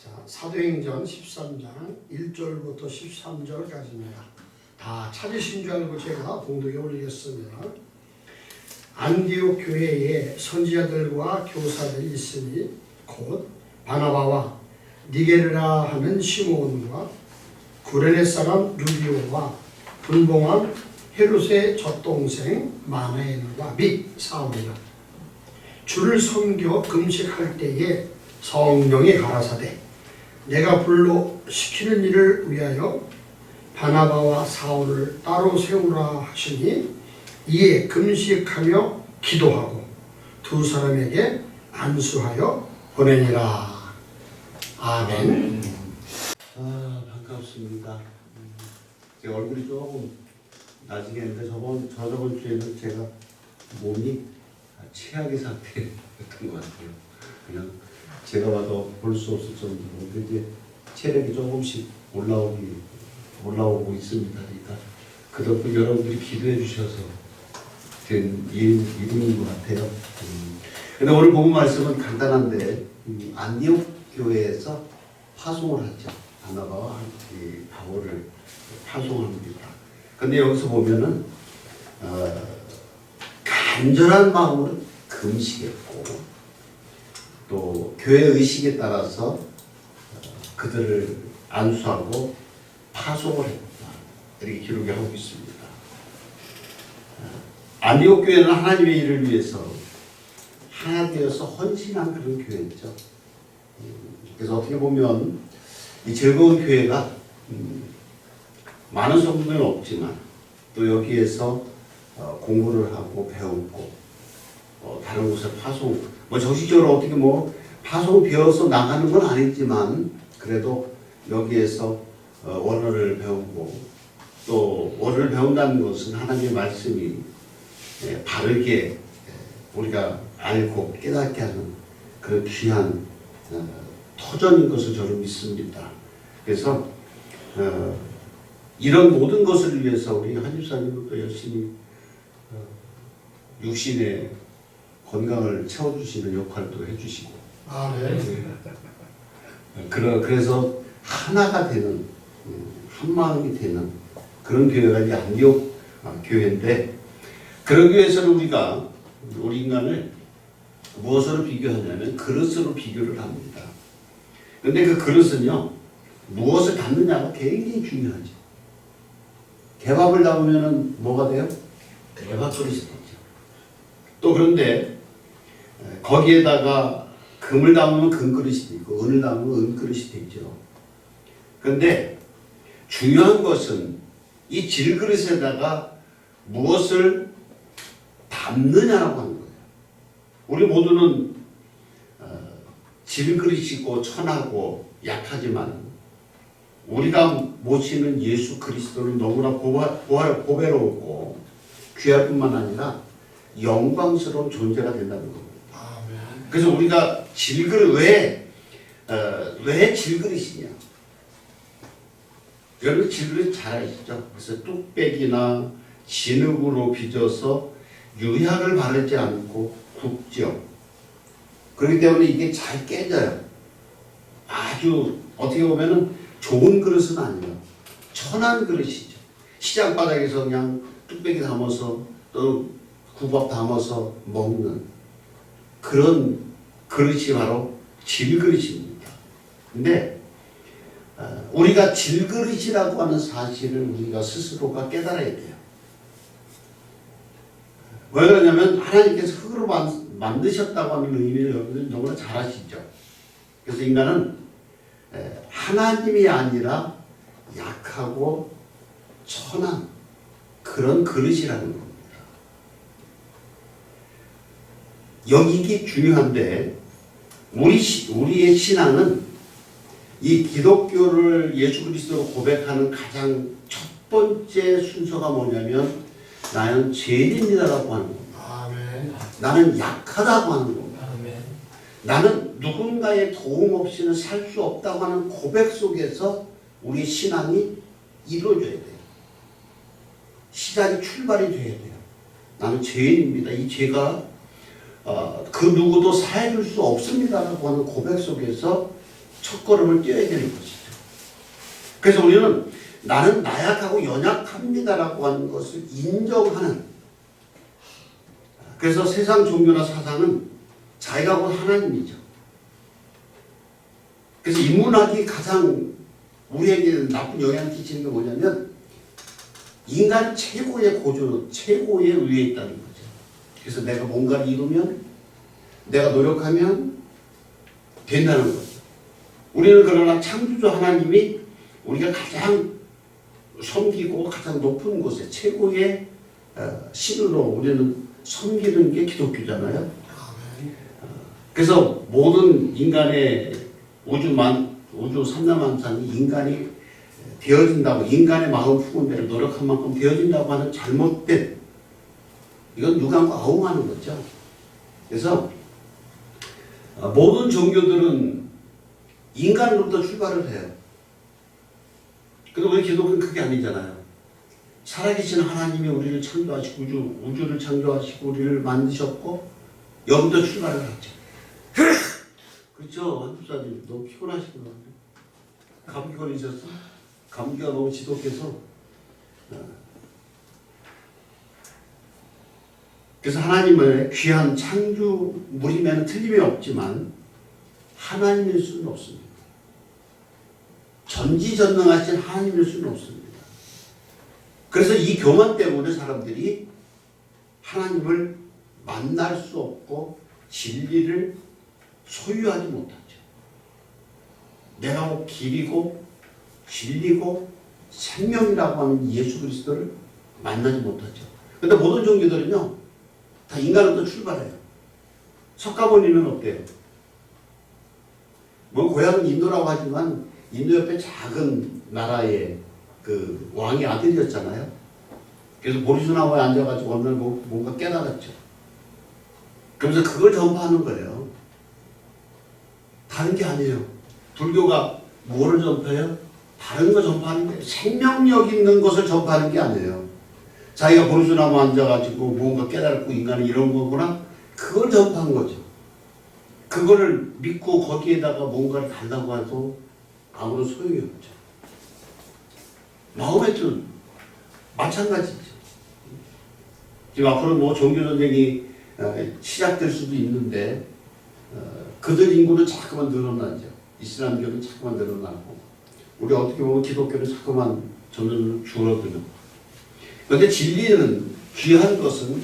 자, 사도행전 13장 1절부터 13절까지입니다. 다 찾으신 줄 알고 제가 봉독에 올리겠습니다. 안디옥 교회에 선지자들과 교사들이 있으니 곧 바나바와 니게르라 하는 시몬과 구레네 사람 루디오와 분봉한 헤롯의 젖동생 마나엘과 및 사울이라. 주를 섬겨 금식할 때에 성령이 가라사대 내가 불러 시키는 일을 위하여 바나바와 사울을 따로 세우라 하시니 이에 금식하며 기도하고 두 사람에게 안수하여 보내니라. 아멘. 반갑습니다. 제 얼굴이 조금 나지겠는데 저저번 주에는 제가 몸이 최악의 상태였던 것 같아요. 그냥 제가 봐도 볼 수 없을 정도로. 근데 이제 체력이 조금씩 올라오고 있습니다. 그러니까 그 덕분 여러분들이 기도해 주셔서 된 일인 것 같아요. 근데 오늘 본문 말씀은 간단한데 안디옥 교회에서 파송을 하죠. 바나바와 바울을 파송합니다. 근데 여기서 보면은 간절한 마음으로 금식했고 또 교회 의식에 따라서 그들을 안수하고 파송을 했다. 이렇게 기록이 하고 있습니다. 안디옥 교회는 하나님의 일을 위해서 하나 되어서 헌신한 그런 교회죠. 그래서 어떻게 보면 이 즐거운 교회가 많은 성도는 없지만 또 여기에서 공부를 하고 배우고 다른 곳에 파송, 정식적으로 어떻게 파송 비어서 나가는 건 아니지만 그래도 여기에서 원어를 배우고 또 원어를 배운다는 것은 하나님의 말씀이 바르게 우리가 알고 깨닫게 하는 그런 귀한 터전인 것을 저는 믿습니다. 그래서 이런 모든 것을 위해서 우리 한집사님도 열심히 육신의 건강을 채워주시는 역할도 해주시고 그래서 하나가 되는 한 마음이 되는 그런 교회가 이제 안디옥 교회인데 그런 교회에서는 우리 인간을 무엇으로 비교하냐면 그릇으로 비교를 합니다. 근데 그 그릇은요 무엇을 담느냐가 굉장히 중요하죠. 개밥을 담으면 뭐가 돼요? 개밥 그릇이 되죠. 또 그런데 거기에다가 금을 담으면 금그릇이 되고 은을 담으면 은그릇이 되죠. 그런데 중요한 것은 이 질그릇에다가 무엇을 담느냐라고 하는 거예요. 우리 모두는 질그릇이고 천하고 약하지만 우리가 모시는 예수 그리스도는 너무나 보배롭고 귀할 뿐만 아니라 영광스러운 존재가 된다는 겁니다. 그래서 우리가 질그릇 왜 질그릇이냐? 여러분 질그릇 잘 아시죠? 그래서 뚝배기나 진흙으로 빚어서 유약을 바르지 않고 굽죠. 그렇기 때문에 이게 잘 깨져요. 아주 어떻게 보면은 좋은 그릇은 아니에요. 천한 그릇이죠. 시장 바닥에서 그냥 뚝배기 담아서 또 국밥 담아서 먹는 그런 그릇이 바로 질그릇입니다. 근데 우리가 질그릇이라고 하는 사실을 우리가 스스로가 깨달아야 돼요. 왜 그러냐면 하나님께서 흙으로 만드셨다고 하는 의미를 여러분들 너무나 잘 아시죠. 그래서 인간은 하나님이 아니라 약하고 천한 그런 그릇이라는 겁니다. 여기 이게 중요한데 우리의 신앙은 이 기독교를 예수 그리스도로 고백하는 가장 첫 번째 순서가 뭐냐면 나는 죄인입니다라고 하는 겁니다. 아멘. 나는 약하다고 하는 겁니다. 아멘. 나는 누군가의 도움 없이는 살 수 없다고 하는 고백 속에서 우리의 신앙이 이루어져야 돼요. 시작이 출발이 돼야 돼요. 나는 죄인입니다. 이 죄가 그 누구도 사해줄 수 없습니다라고 하는 고백 속에서 첫걸음을 떼어야 되는 것이죠. 그래서 우리는 나는 나약하고 연약합니다라고 하는 것을 인정하는, 그래서 세상 종교나 사상은 자기가 곧 하나님이죠. 그래서 인문학이 가장 우리에게 나쁜 영향을 끼치는 게 뭐냐면 인간 최고의 고조, 최고의 위에 있다는 거죠. 그래서 내가 뭔가를 이루면, 내가 노력하면 된다는 거죠. 우리는 그러나 창조주 하나님이 우리가 가장 섬기고 가장 높은 곳에 최고의 신으로 우리는 섬기는 게 기독교잖아요. 그래서 모든 인간의 우주 삼라만상이 인간이 되어진다고, 인간의 마음 품은 대로 노력한 만큼 되어진다고 하는 잘못된, 이건 누구한가 아웅하는 거죠. 그래서 모든 종교들은 인간으로부터 출발을 해요. 근데 우리 기독교는 그게 아니잖아요. 살아계신 하나님이 우리를 창조하시고 우주를 창조하시고 우리를 만드셨고 여기부터 출발을 하죠. 그렇죠? 한주사님 너무 피곤하신 것 같아요. 감기 걸리셨어? 감기가 너무 지독해서. 그래서 하나님의 귀한 창조물이면 틀림이 없지만 하나님일 수는 없습니다. 전지전능하신 하나님일 수는 없습니다. 그래서 이 교만 때문에 사람들이 하나님을 만날 수 없고 진리를 소유하지 못하죠. 내가 곧 길이고 진리고 생명이라고 하는 예수 그리스도를 만나지 못하죠. 그런데 모든 종교들은요, 다 인간으로부터 출발해요. 석가모니는 어때요? 뭐 고향은 인도라고 하지만 인도 옆에 작은 나라의 그 왕의 아들이었잖아요. 그래서 보리수나무에 앉아가지고 어느 날 뭔가 깨달았죠. 그러면서 그걸 전파하는 거예요. 다른 게 아니에요. 불교가 뭐를 전파해요? 다른 거 전파하는 게 생명력 있는 것을 전파하는 게 아니에요. 자기가 보리수나무 앉아가지고 뭔가 깨달고 인간은 이런 거구나, 그걸 전파한 거죠. 그거를 믿고 거기에다가 뭔가를 달라고 해도 아무런 소용이 없죠. 마음에도 마찬가지죠. 지금 앞으로 뭐 종교전쟁이 시작될 수도 있는데 그들 인구는 자꾸만 늘어나죠. 이슬람교는 자꾸만 늘어나고 우리 어떻게 보면 기독교는 자꾸만 점점 줄어드는. 그런데 진리는, 귀한 것은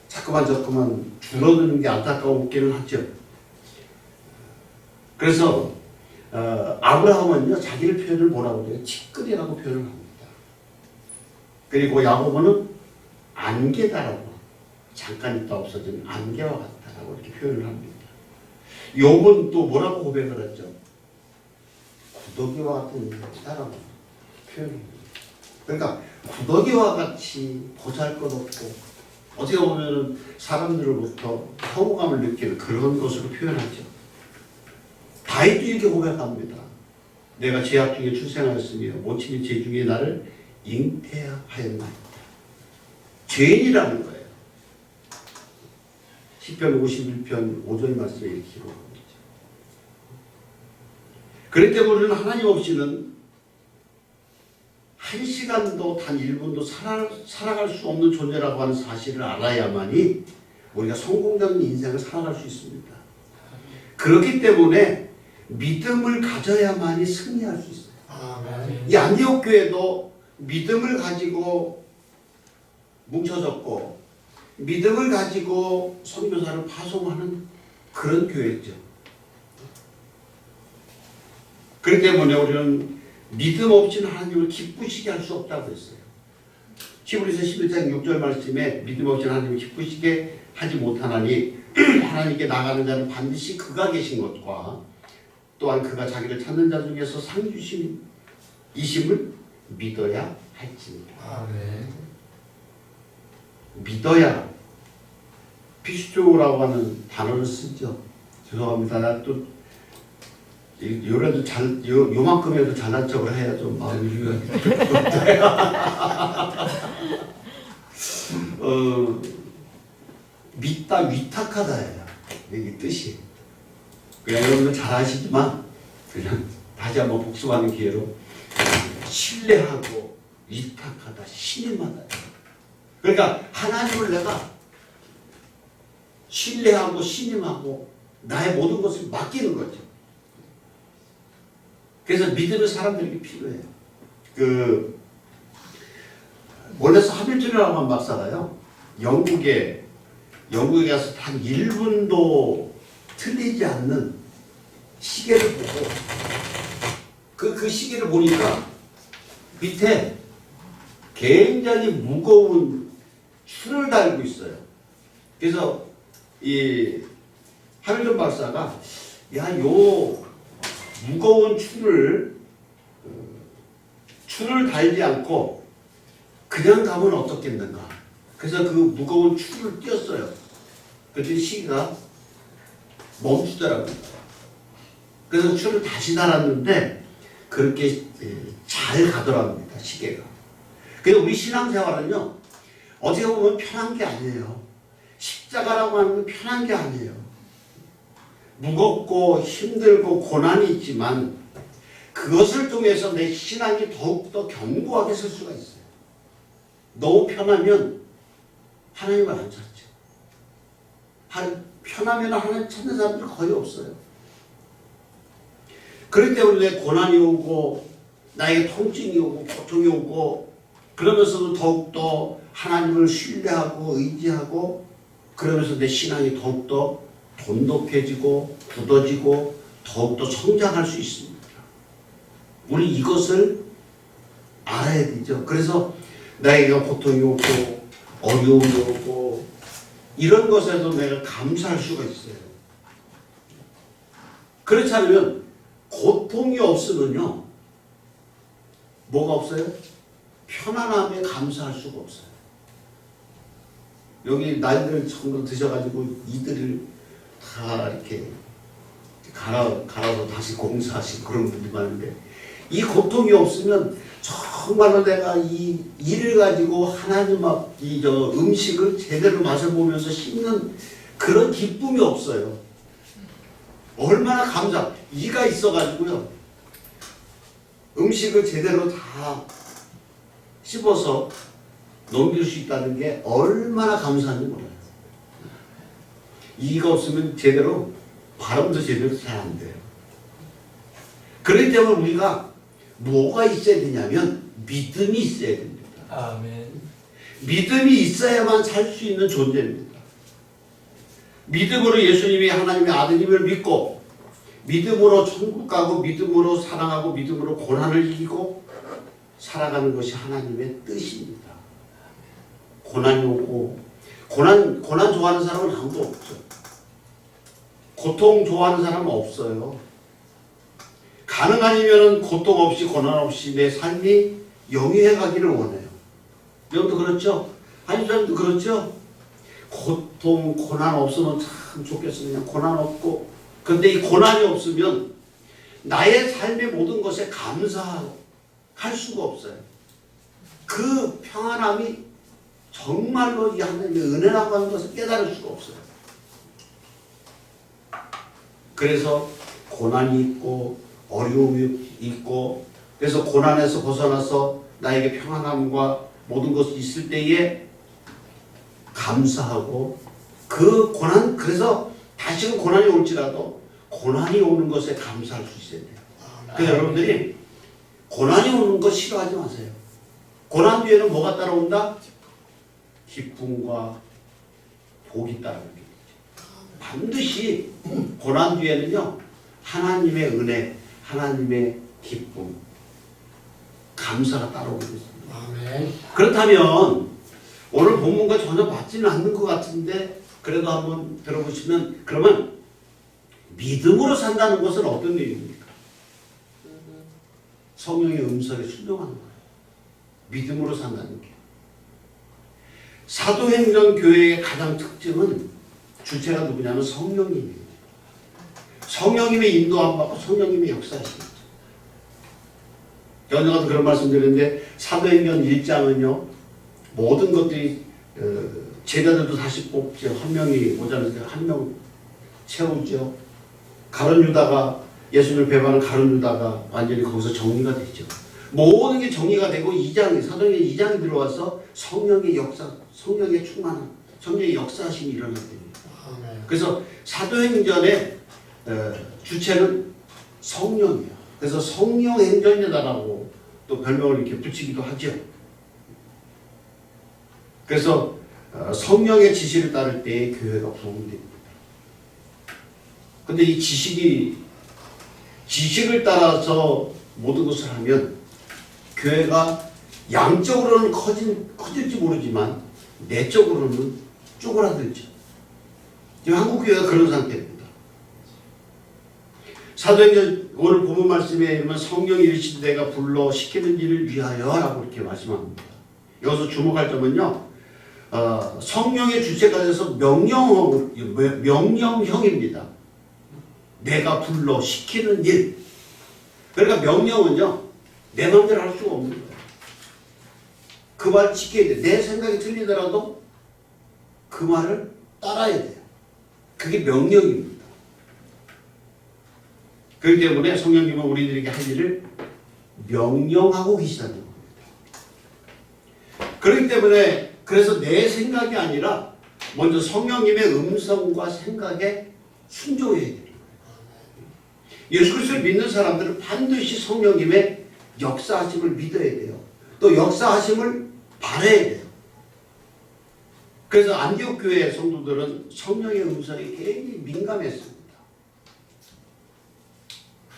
자꾸만 줄어드는 게 안타까웠기는 하죠. 그래서 아브라함은요, 자기를 표현을 뭐라고 해요? 티끌이라고 표현을 합니다. 그리고 야고보는 안개다라고, 잠깐 있다 없어지는 안개와 같다라고 이렇게 표현을 합니다. 욥은 또 뭐라고 고백을 했죠? 구더기와 같은 인간이다라고 표현합니다. 그러니까 구더기와 같이 보잘것없고 어떻게 보면 사람들로부터 혐오감을 느끼는 그런 것으로 표현하죠. 다윗도 이렇게 고백합니다. 내가 죄악 중에 출생하였으며 모친이 죄 중에 나를 잉태하였나이다. 죄인이라는 거예요. 시편 51편 5절 말씀에 이렇게 기록합니다. 그렇기 때문에 우리는 하나님 없이는 한 시간도 단 1분도 살아갈 수 없는 존재라고 하는 사실을 알아야만이 우리가 성공적인 인생을 살아갈 수 있습니다. 그렇기 때문에 믿음을 가져야만이 승리할 수 있어요. 이 안디옥 교회도 믿음을 가지고 뭉쳐졌고 믿음을 가지고 선교사를 파송하는 그런 교회죠. 그렇기 때문에 우리는 믿음 없이는 하나님을 기쁘시게 할 수 없다고 했어요. 히브리서 11장 6절 말씀에 믿음 없이는 하나님을 기쁘시게 하지 못하나니 하나님께 나가는 자는 반드시 그가 계신 것과 또한 그가 자기를 찾는 자 중에서 상 주심이심을 믿어야 할지니라. 아멘. 믿어야, 피스토라고 하는 단어를 쓰죠. 죄송합니다. 나 또 요래도 요만큼이라도 잘난 척을 해야 좀 마음이 유연해. 믿다, 위탁하다예요. 이게 뜻이. 그냥 여러분들 잘 아시지만 그냥 다시 한번 복습하는 기회로 신뢰하고 위탁하다, 신임하다. 그러니까 하나님을 내가 신뢰하고 신임하고 나의 모든 것을 맡기는 거죠. 그래서 믿음의 사람들에게 필요해요. 몰레스 하밀턴이라고 하는 박사가요, 영국에 가서 단 1분도 틀리지 않는 시계를 보고 그 시계를 보니까 밑에 굉장히 무거운 줄을 달고 있어요. 그래서 이 하밀턴 박사가 요 무거운 줄을 달지 않고 그냥 가면 어떻겠는가. 그래서 그 무거운 줄을 띄었어요. 그랬더니 시계가 멈추더라고요. 그래서 줄을 다시 달았는데 그렇게 잘 가더랍니다, 시계가. 그래서 우리 신앙생활은요, 어떻게 보면 편한 게 아니에요. 십자가라고 하는 건 편한 게 아니에요. 무겁고 힘들고 고난이 있지만 그것을 통해서 내 신앙이 더욱더 견고하게 설 수가 있어요. 너무 편하면 하나님을 안 찾죠. 편하면 하나님 찾는 사람들이 거의 없어요. 그렇기 때문에 고난이 오고 나에게 통증이 오고 고통이 오고 그러면서도 더욱더 하나님을 신뢰하고 의지하고 그러면서 내 신앙이 더욱더 돈독해지고 굳어지고 더욱더 성장할 수 있습니다. 우리 이것을 알아야 되죠. 그래서 나에게 고통이 오고 어려움이 오고 이런 것에도 내가 감사할 수가 있어요. 그렇지 않으면 고통이 없으면요, 뭐가 없어요? 편안함에 감사할 수가 없어요. 여기 나이들 전부 드셔가지고 이들을 다 이렇게 갈아서 다시 공사하시고 그런 분들이 많은데, 이 고통이 없으면 정말로 내가 이 일을 가지고 하나님 앞 이 음식을 제대로 맛을 보면서 씹는 그런 기쁨이 없어요. 얼마나 이가 있어가지고요, 음식을 제대로 다 씹어서 넘길 수 있다는 게 얼마나 감사한지 몰라요. 이가 없으면 제대로 발음도 제대로 잘 안 돼요. 그렇기 때문에 우리가 뭐가 있어야 되냐면 믿음이 있어야 됩니다. 아멘. 믿음이 있어야만 살 수 있는 존재입니다. 믿음으로 예수님이 하나님의 아들임을 믿고 믿음으로 천국 가고 믿음으로 사랑하고 믿음으로 고난을 이기고 살아가는 것이 하나님의 뜻입니다. 고난이 오고 고난 좋아하는 사람은 아무도 없죠. 고통 좋아하는 사람은 없어요. 가능하면 고통 없이 고난 없이 내 삶이 영위해 가기를 원해요. 여러분도 그렇죠? 한사람도 그렇죠? 고통, 고난 없으면 참 좋겠어. 그냥 고난 없고. 근데 이 고난이 없으면 나의 삶의 모든 것에 감사할 수가 없어요. 그 평안함이 정말로 이 하나님의 은혜라고 하는 것을 깨달을 수가 없어요. 그래서 고난이 있고 어려움이 있고, 그래서 고난에서 벗어나서 나에게 평안함과 모든 것이 있을 때에 감사하고, 그 고난, 그래서 다시금 고난이 올지라도 고난이 오는 것에 감사할 수 있어야 돼요. 그래서 여러분들이 고난이 오는 거 싫어하지 마세요. 고난 뒤에는 뭐가 따라온다? 기쁨과 복이 따라오게 되죠. 반드시 고난 뒤에는요, 하나님의 은혜, 하나님의 기쁨, 감사가 따라오게 됐습니다. 아멘. 그렇다면 오늘 본문과 전혀 맞지는 않는 것 같은데 그래도 한번 들어보시면, 그러면 믿음으로 산다는 것은 어떤 내용입니까? 성령의 음성에 순종하는 거예요. 믿음으로 산다는 게. 사도행전 교회의 가장 특징은 주체가 누구냐면 성령님이에요. 성령님의 인도함 받고 성령님의 역사하시죠. 전에도 그런 말씀 드렸는데, 사도행전 1장은요 모든 것들이 제자들도 다시 뽑죠. 한 명이 모자라서 한 명 채우죠. 가룟 유다가 예수님을 배반한 가룟 유다가 완전히 거기서 정리가 되죠. 모든 게 정리가 되고 사도행전 2장이 들어와서 성령의 역사, 성령의 충만함, 성령의 역사하심이 일어나게 됩니다. 그래서 사도행전의 주체는 성령이에요. 그래서 성령 행전이다라고 또 별명을 이렇게 붙이기도 하죠. 그래서 성령의 지시를 따를 때 교회가 부흥됩니다. 근데 이 지식을 따라서 모든 것을 하면 교회가 양적으로는 커질지 모르지만 내적으로는 쪼그라들죠. 지금 한국 교회가 그런 상태입니다. 사도행전 오늘 본문 말씀에 보면 성령이 이르시되 내가 불러 시키는 일을 위하여라고 이렇게 말씀합니다. 여기서 주목할 점은요. 성령의 주체가 돼서 명령형입니다. 내가 불러 시키는 일. 그러니까 명령은요. 내 마음대로 할 수가 없는 거예요. 그 말 지켜야 돼. 내 생각이 틀리더라도 그 말을 따라야 돼요. 그게 명령입니다. 그렇기 때문에 성령님은 우리들에게 할 일을 명령하고 계시다는 겁니다. 그렇기 때문에 그래서 내 생각이 아니라 먼저 성령님의 음성과 생각에 순종해야 돼요. 예수 그리스도를 믿는 사람들은 반드시 성령님의 역사하심을 믿어야 돼요. 또 역사하심을 바라야 돼요. 그래서 안디옥 교회 성도들은 성령의 음성에 굉장히 민감했습니다.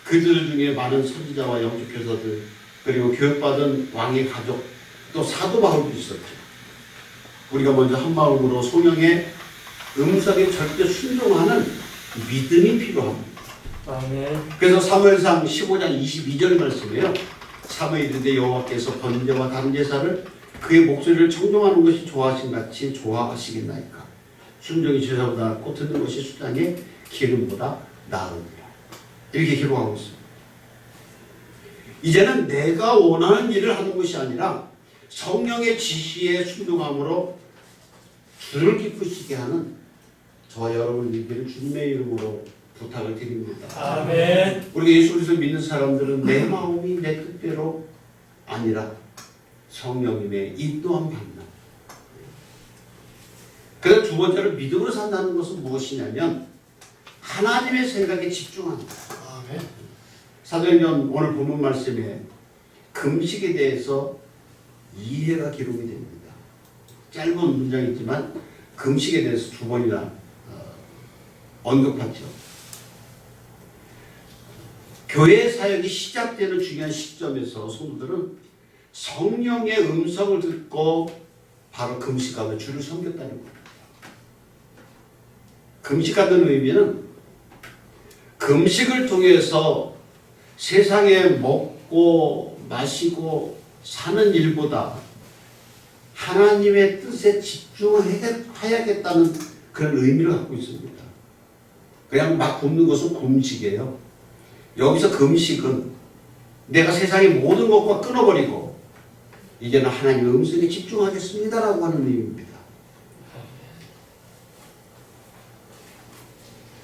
그들 중에 많은 선지자와 영적 교사들 그리고 교육받은 왕의 가족 또 사도 바울도 있었죠. 우리가 먼저 한 마음으로 성령의 음성에 절대 순종하는 믿음이 필요합니다. 아멘. 그래서 사무엘상 15장 22절 말씀이에요. 사무엘이 이르되 여호와께서 번제와 다른 제사를 그의 목소리를 청종하는 것이 좋아하신 같이 좋아하시겠나이까. 순종이 제사보다 꽃 듣는 것이 수장의 기름보다 나으니라. 이렇게 기록하고 있습니다. 이제는 내가 원하는 일을 하는 것이 아니라 성령의 지시에 순종함으로 주를 기쁘시게 하는 저와 여러분 일들을 주님의 이름으로 부탁을 드립니다. 아멘. 우리가 예수 그리스도를 믿는 사람들은 내 마음이 내 뜻대로 아니라 성령님의 인도함 받는. 그래서 두 번째로 믿음으로 산다는 것은 무엇이냐면 하나님의 생각에 집중하는 거예요. 아멘. 사도행전 오늘 본문 말씀에 금식에 대해서 이해가 기록이 됩니다. 짧은 문장이지만 금식에 대해서 두 번이나 언급하죠. 교회 사역이 시작되는 중요한 시점에서 성도들은 성령의 음성을 듣고 바로 금식하며 주를 섬겼다는 겁니다. 금식하는 의미는 금식을 통해서 세상에 먹고 마시고 사는 일보다 하나님의 뜻에 집중해야겠다는 그런 의미를 갖고 있습니다. 그냥 막 굶는 것은 금식이에요. 여기서 금식은 내가 세상의 모든 것과 끊어버리고 이제는 하나님의 음성에 집중하겠습니다라고 하는 의미입니다.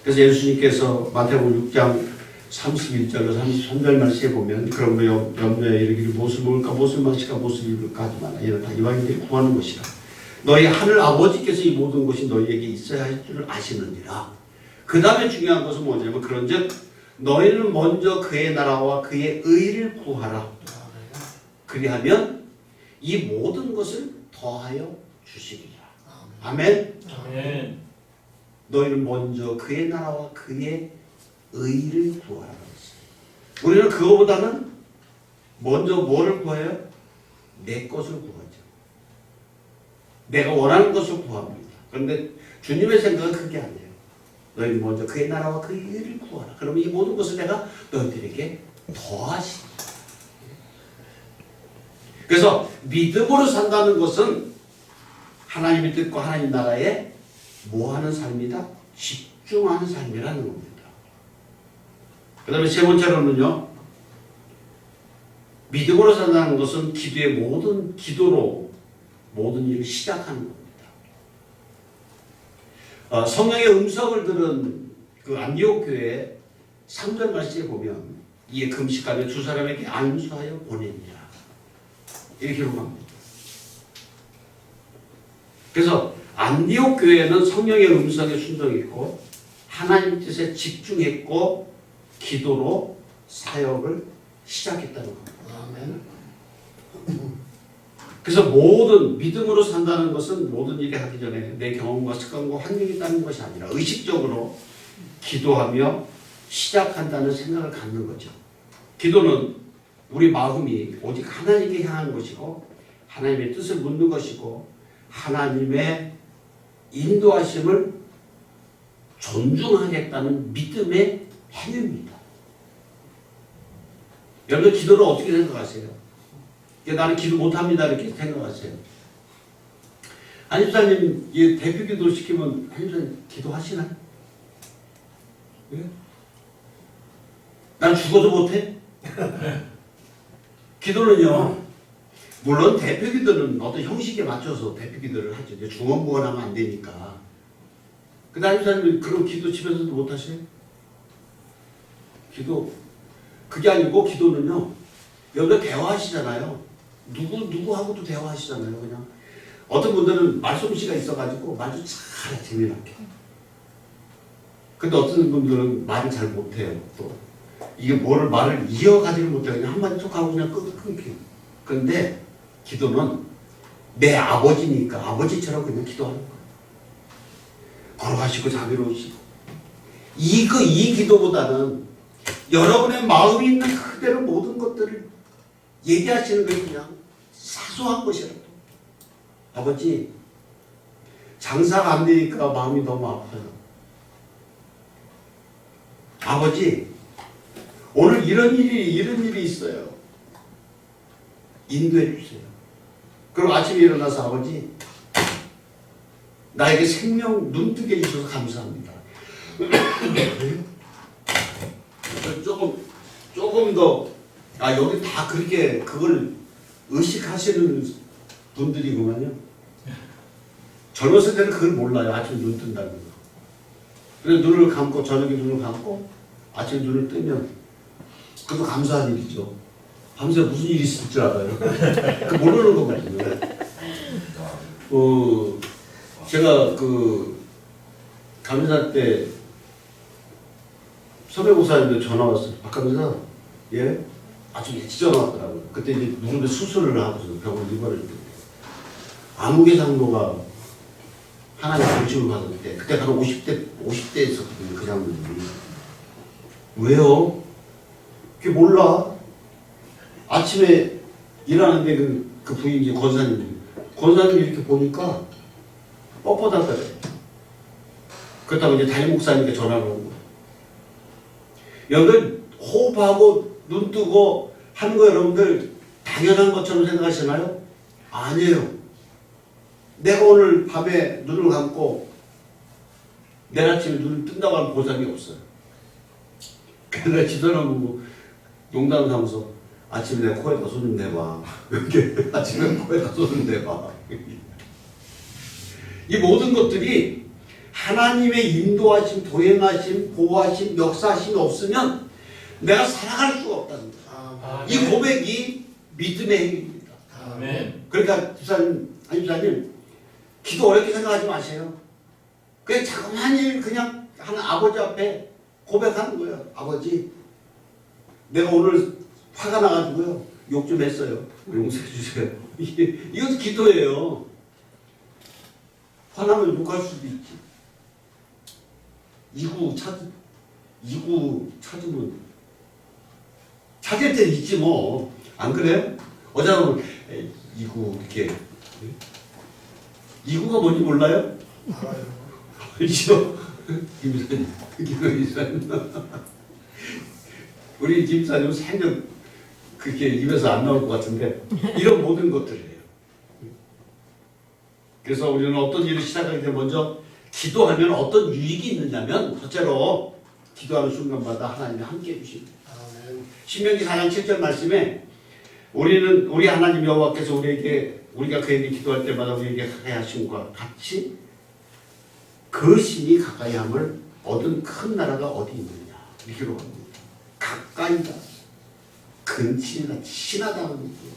그래서 예수님께서 마태복음 6장 31절로 33절 말씀에 보면 그러므로 염려에 이르기를 무엇을 먹을까 무엇을 마실까 무엇을 입을까 하지 마라. 이는 다 이방인들이 구하는 것이라. 너희 하늘 아버지께서 이 모든 것이 너희에게 있어야 할 줄을 아시느니라. 그 다음에 중요한 것은 뭐냐면 그런즉 너희는 먼저 그의 나라와 그의 의를 구하라. 그리하면 이 모든 것을 더하여 주시리라. 아멘. 아멘. 너희는 먼저 그의 나라와 그의 의를 구하라. 우리는 그거보다는 먼저 뭐를 구해요? 내 것을 구하죠. 내가 원하는 것을 구합니다. 그런데 주님의 생각은 그게 아니에요. 너희는 먼저 그의 나라와 그의 의를 구하라. 그러면 이 모든 것을 내가 너희들에게 더하시리라. 그래서 믿음으로 산다는 것은 하나님의 뜻과 하나님 나라에 뭐하는 삶이다? 집중하는 삶이라는 겁니다. 그 다음에 세 번째로는요. 믿음으로 산다는 것은 기도의 기도로 모든 일을 시작하는 겁니다. 성령의 음성을 들은 그 안디옥 교회에 3절 말씀에 보면 이에 금식하며 두 사람에게 안수하여 보내니라 이렇게 기록합니다. 그래서 안디옥 교회는 성령의 음성에 순종했고 하나님 뜻에 집중했고 기도로 사역을 시작했다는 겁니다. 아멘. 그래서 모든 믿음으로 산다는 것은 모든 일을 하기 전에 내 경험과 습관과 환경이 있다는 것이 아니라 의식적으로 기도하며 시작한다는 생각을 갖는 거죠. 기도는 우리 마음이 오직 하나님께 향한 것이고 하나님의 뜻을 묻는 것이고 하나님의 인도하심을 존중하겠다는 믿음의 행위입니다. 여러분 기도를 어떻게 생각하세요? 나는 기도 못합니다 이렇게 생각하세요. 한집사님 대표 기도 시키면 한집사님 기도하시나요? 예? 난 죽어도 못해? 기도는요 물론 대표 기도는 어떤 형식에 맞춰서 대표 기도를 하죠. 중언부언하면 안 되니까. 근데 한집사님 그럼 기도 집에서도 못하세요? 기도 그게 아니고 기도는요 여러분 대화하시잖아요. 누구하고도 대화하시잖아요. 그냥 어떤 분들은 말솜씨가 있어가지고 말도 잘 재미나게. 근데 어떤 분들은 말을 잘 못해요. 또 이게 말을 이어가지를 못해요. 그냥 한마디 툭 하고 그냥 끊기고. 근데 기도는 내 아버지니까 아버지처럼 그냥 기도하는 거예요. 걸어가시고 자비로우시고. 이 기도보다는 여러분의 마음이 있는 그대로 모든 것들을 얘기하시는 게 그냥 사소한 것이라도 아버지 장사가 안 되니까 마음이 너무 아파요. 아버지 오늘 이런 일이 있어요. 인도해 주세요. 그럼 아침에 일어나서 아버지 나에게 생명 눈뜨게 해주셔서 감사합니다. 조금 더 여기 다 그렇게 그걸 의식하시는 분들이구만요. 젊었을 때는 그걸 몰라요. 아침에 눈 뜬다는 거. 그래서 눈을 감고 저녁에 눈을 감고 아침에 눈을 뜨면 그것도 감사한 일이죠. 밤새 무슨 일이 있을 줄 알아요. 그 모르는 거거든요. 제가 감사 때 서배고사님들 전화 왔어요. 박 감사, 예? 아주 일찍 전화 왔더라고요. 그때 이제 무릎에 수술을 하고서 병원 입원을 했는데 아무개 장로가 하나님 관심을 받을 때 그때 바로 50대 있었거든요. 그 장로님이. 왜요? 그게 몰라. 아침에 일하는데 그 부인이 권사님이 이렇게 보니까 뻣뻣하더래. 그렇다고 이제 담임 목사님께 전화를 온 거예요. 여러분들 호흡하고 눈 뜨고 하는 거 여러분들 당연한 것처럼 생각하시나요? 아니에요. 내가 오늘 밤에 눈을 감고 내일 아침에 눈을 뜬다고 하는 보상이 없어요. 그래서 지도라고 농담을 하면서 아침에 내 코에다 손 좀 대봐. 이렇게 아침에 코에다 손 좀 대봐. 이 모든 것들이 하나님의 인도하심, 도행하심, 보호하심, 역사하심이 없으면 내가 살아갈 수가 없다는 거예요. 이 고백이 믿음의 행위입니다. 아멘. 그러니까 집사님 기도 어렵게 생각하지 마세요. 그냥 자그마한 그냥 하는 아버지 앞에 고백하는 거예요. 아버지 내가 오늘 화가 나가지고요 욕 좀 했어요. 용서해 주세요. 이것도 기도예요. 화나면 욕할 수도 있지. 이구 찾으면 찾을 때 있지 뭐. 안 그래요? 어제는 이구 이렇게 이구가 뭔지 몰라요? 알아요. 알죠? 김사님 우리 김사님은 생전 그렇게 입에서 안 나올 것 같은데 이런 모든 것들이에요. 그래서 우리는 어떤 일을 시작하기 전에 먼저 기도하면 어떤 유익이 있느냐면 첫째로 기도하는 순간마다 하나님이 함께 해주십니다. 신명기 4장 7절 말씀에 우리 하나님 여호와께서 우리가 그에게 기도할 때마다 우리에게 가까이 하심과 같이 그 신이 가까이 함을 얻은 큰 나라가 어디 있느냐. 이기로 합니다. 가까이다. 근친이다. 친하다는 얘기예요.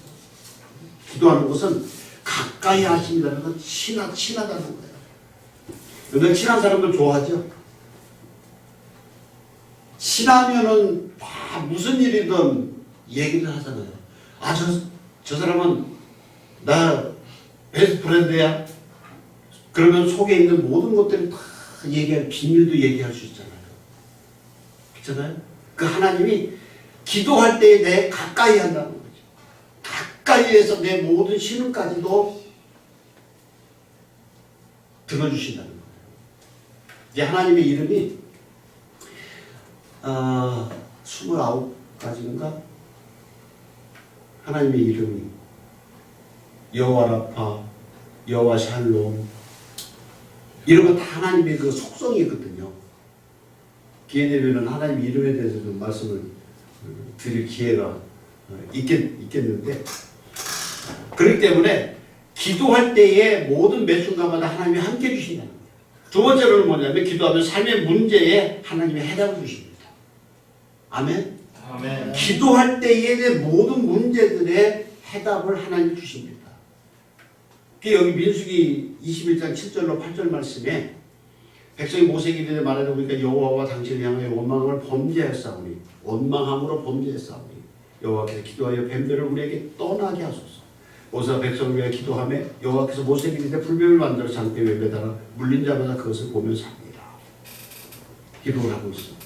기도하는 것은 가까이 하신다는 건 친하다는 거예요. 근데 친한 사람들 좋아하죠? 친하면은 무슨 일이든 얘기를 하잖아요. 아, 저 사람은 나 베스트 프렌드야. 그러면 속에 있는 모든 것들을 다 얘기할, 비밀도 얘기할 수 있잖아요. 그렇잖아요? 그 하나님이 기도할 때에 내 가까이 한다는 거죠. 가까이에서 내 모든 신음까지도 들어주신다는 거예요. 이제 하나님의 이름이 29가지인가? 하나님의 이름이 여호와 라파, 여호와 샬롬, 이런 거 다 하나님의 그 속성이거든요. 기회 되면은 하나님 이름에 대해서 좀 말씀을 드릴 기회가 있겠는데, 그렇기 때문에 기도할 때에 모든 매 순간마다 하나님이 함께 해주신다는 거예요. 두 번째로는 뭐냐면 기도하면 삶의 문제에 하나님이 해답을 주십니다. 아멘. 아멘. 기도할 때에 내 모든 문제들의 해답을 하나님이 주십니다. 여기 민수기 21장 7절로 8절 말씀에 백성이 모세에게 말하다 보니까 여호와와 당신을 향하여 원망함으로 범죄했사오니 여호와께서 기도하여 뱀들을 우리에게 떠나게 하소서. 모세가 백성을 위하여 기도하며 여호와께서 모세에게 이르되 불뱀을 만들어 장대에 매달아 물린 자마다 그것을 보며 삽니다. 기도를 하고 있습니다.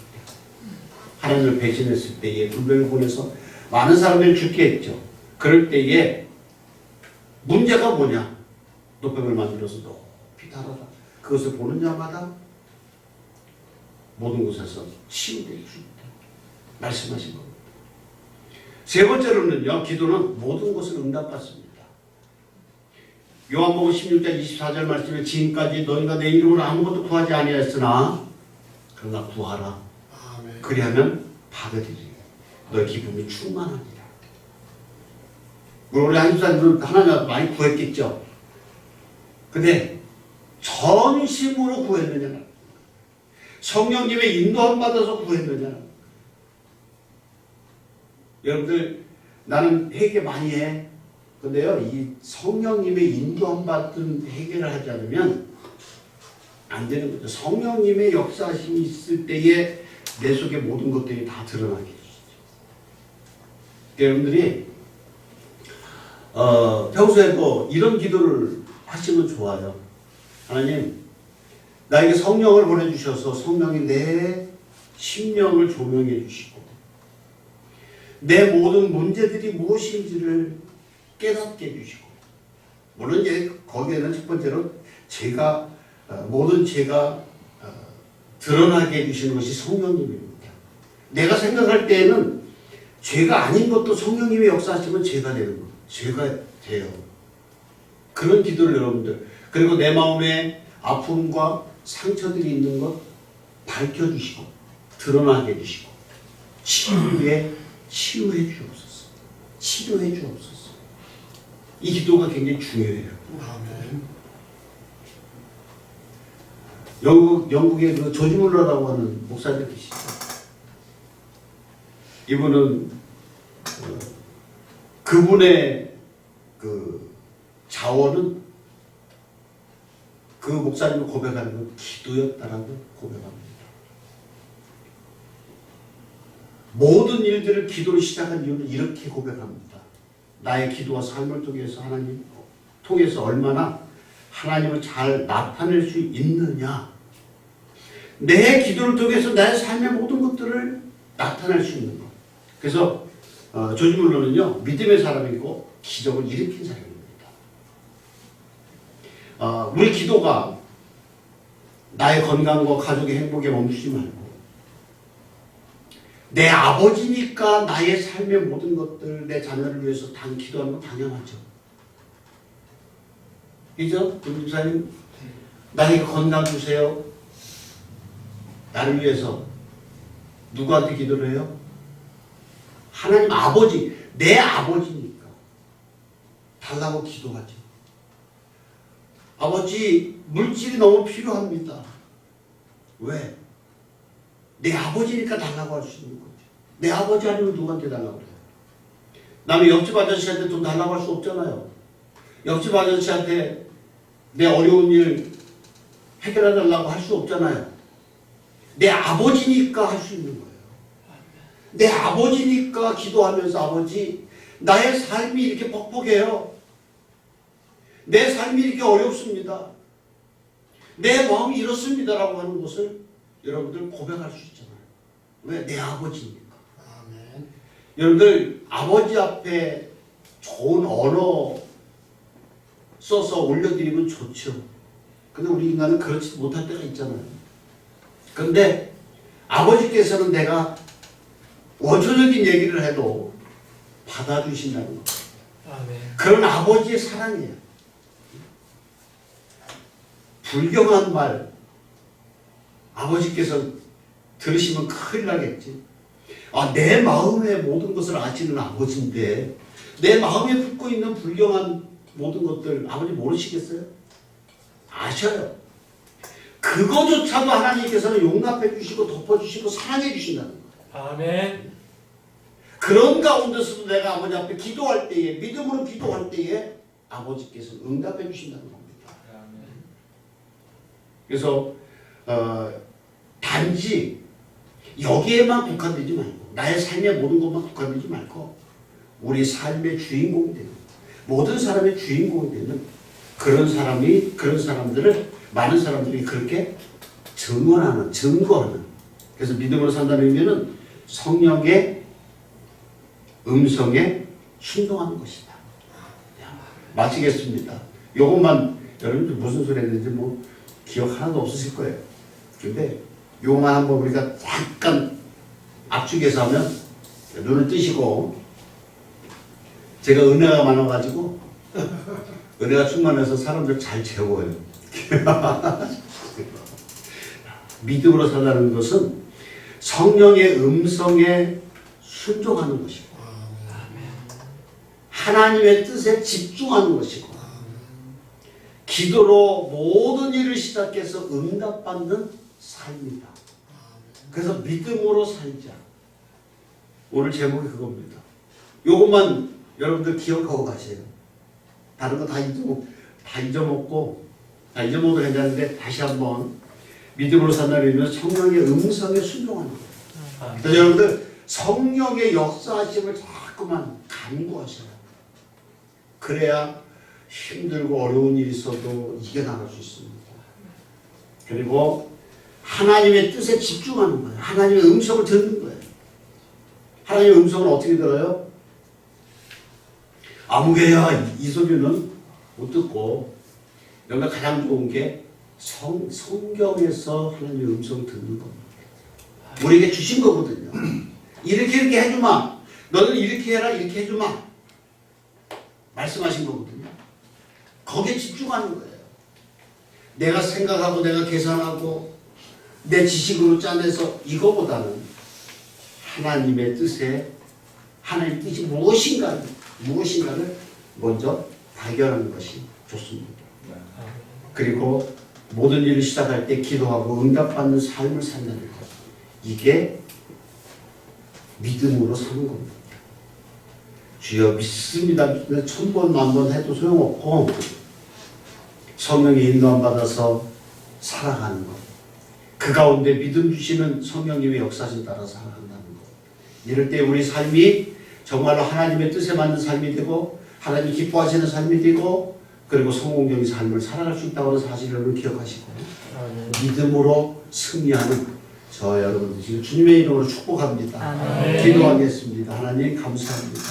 하나님을 배신했을 때에 불뱀을 보내서 많은 사람들이 죽게 했죠. 그럴 때에 문제가 뭐냐? 노뱀을 만들어서 높이 달아라. 그것을 보는 자마다 모든 곳에서 치유되어 줍니다. 말씀하신 겁니다. 세 번째로는요, 기도는 모든 것을 응답받습니다. 요한복음 16장 24절 말씀에 지금까지 너희가 내 이름으로 아무것도 구하지 아니하였으나 그러나 구하라. 아멘. 그리하면 받으리니 너희 기쁨이 충만하니라. 우리 한국사람들은 하나님 많이 구했겠죠. 근데 전심으로 구했느냐, 성령님의 인도함 받아서 구했느냐. 여러분들, 나는 회개 많이 해. 근데요, 이 성령님의 인도함 받은 회개를 하지 않으면 안 되는 거죠. 성령님의 역사심이 있을 때에 내 속에 모든 것들이 다 드러나게 해주시죠. 여러분들이 평소에도 이런 기도를 하시면 좋아요. 하나님, 나에게 성령을 보내주셔서 성령이 내 심령을 조명해 주시고 내 모든 문제들이 무엇인지를 깨닫게 해주시고, 물론 이제 거기에는 첫 번째로 모든 죄가 드러나게 해주시는 것이 성령님입니다. 내가 생각할 때에는 죄가 아닌 것도 성령님이 역사하시면 죄가 되는 거, 죄가 돼요. 그런 기도를 여러분들, 그리고 내 마음에 아픔과 상처들이 있는 것 밝혀주시고 드러나게 해주시고 치유해 주옵소서. 치료해 주옵소서. 이 기도가 굉장히 중요해요. 아멘. 영국의 그 조지 물러라고 하는 목사님 계시죠. 이분은 그분의 그 자원은 그 목사님을 고백하는 건 기도였다라고 고백합니다. 모든 일들을 기도로 시작한 이유는 이렇게 고백합니다. 나의 기도와 삶을 통해서 얼마나 하나님을 잘 나타낼 수 있느냐. 내 기도를 통해서 나의 삶의 모든 것들을 나타낼 수 있는 것. 그래서 조지 물러는요, 믿음의 사람이고 기적을 일으킨 사람입니다. 우리 기도가 나의 건강과 가족의 행복에 멈추지 말고 내 아버지니까 나의 삶의 모든 것들, 내 자녀를 위해서 기도하는 건 당연하죠. 그죠? 김집사님, 나에게 건강 주세요. 나를 위해서 누구한테 기도를 해요? 하나님 아버지, 내 아버지니까 달라고 기도하죠. 아버지, 물질이 너무 필요합니다. 왜? 내 아버지니까 달라고 할 수 있는 거죠. 내 아버지 아니면 누구한테 달라고 그래요? 남의 옆집 아저씨한테 돈 달라고 할 수 없잖아요. 옆집 아저씨한테 내 어려운 일 해결해 달라고 할 수 없잖아요. 내 아버지니까 할 수 있는 거예요. 내 아버지니까 기도하면서 아버지 나의 삶이 이렇게 퍽퍽해요. 내 삶이 이렇게 어렵습니다. 내 마음이 이렇습니다라고 하는 것을 여러분들 고백할 수 있잖아요. 왜? 내 아버지니까. 아멘. 여러분들 아버지 앞에 좋은 언어 써서 올려드리면 좋죠. 근데 우리 인간은 그렇지 못할 때가 있잖아요. 근데 아버지께서는 내가 원초적인 얘기를 해도 받아주신다는 거. 아멘. 그런 아버지의 사랑이에요. 불경한 말 아버지께서 들으시면 큰일 나겠지. 아, 내 마음의 모든 것을 아시는 아버지인데 내 마음에 품고 있는 불경한 모든 것들 아버지 모르시겠어요? 아셔요. 그거조차도 하나님께서는 용납해 주시고 덮어주시고 사랑해 주신다는 거예요. 아멘. 그런 가운데서도 내가 아버지 앞에 기도할 때에 믿음으로 기도할 때에 아버지께서 응답해 주신다는 겁니다. 아멘. 그래서 단지 여기에만 국한되지 말고 나의 삶의 모든 것만 국한되지 말고 우리 삶의 주인공이 되는 모든 사람의 주인공이 되는 그런 사람들을 많은 사람들이 그렇게 증언하는 증거하는 그래서 믿음으로 산다는 의미는 성령의 음성에 순종하는 것이다. 마치겠습니다. 요것만 여러분들 무슨 소리 했는지 뭐 기억 하나도 없으실 거예요. 근데 요만 한번 우리가 잠깐 압축해서 하면 눈을 뜨시고 제가 은혜가 많아가지고 은혜가 충만해서 사람들 잘 재워요. 믿음으로 산다는 것은 성령의 음성에 순종하는 것이고 하나님의 뜻에 집중하는 것이고 기도로 모든 일을 시작해서 응답받는 삶이다. 그래서 믿음으로 살자. 오늘 제목이 그겁니다. 요것만 여러분들 기억하고 가세요. 다른 거 다 잊어먹고 다 잊어먹어도 괜찮은데 다시 한번 믿음으로 산다는 의미는 성령의 음성에 순종하는 거예요. 그래서 여러분들 성령의 역사하심을 자꾸만 간구하셔요. 그래야 힘들고 어려운 일이 있어도 이겨나갈 수 있습니다. 그리고 하나님의 뜻에 집중하는 거예요. 하나님의 음성을 듣는 거예요. 하나님의 음성을 어떻게 들어요? 아무개야 이 소리는 못 듣고 여기가 가장 좋은 게 성경에서 하나님의 음성을 듣는 겁니다. 우리에게 주신 거거든요. 이렇게 해주마. 너는 이렇게 해라 이렇게 해주마. 말씀하신 거거든요. 거기에 집중하는 거예요. 내가 생각하고 내가 계산하고 내 지식으로 짜내서 이거보다는 하나님의 뜻에 하나님의 뜻이 무엇인가를 먼저 발견하는 것이 좋습니다. 그리고 모든 일을 시작할 때 기도하고 응답받는 삶을 산다는 것. 이게 믿음으로 사는 겁니다. 주여 믿습니다. 1000번 만번 해도 소용없고 성령의 인도함 받아서 살아가는 것. 그 가운데 믿음 주시는 성령님의 역사를 따라 살아간다는 것. 이럴 때 우리 삶이 정말로 하나님의 뜻에 맞는 삶이 되고 하나님 기뻐하시는 삶이 되고 그리고 성공적인 삶을 살아갈 수 있다는 사실을 기억하시고 믿음으로 승리하는 저 여러분들 지금 주님의 이름으로 축복합니다. 아멘. 기도하겠습니다. 하나님 감사합니다.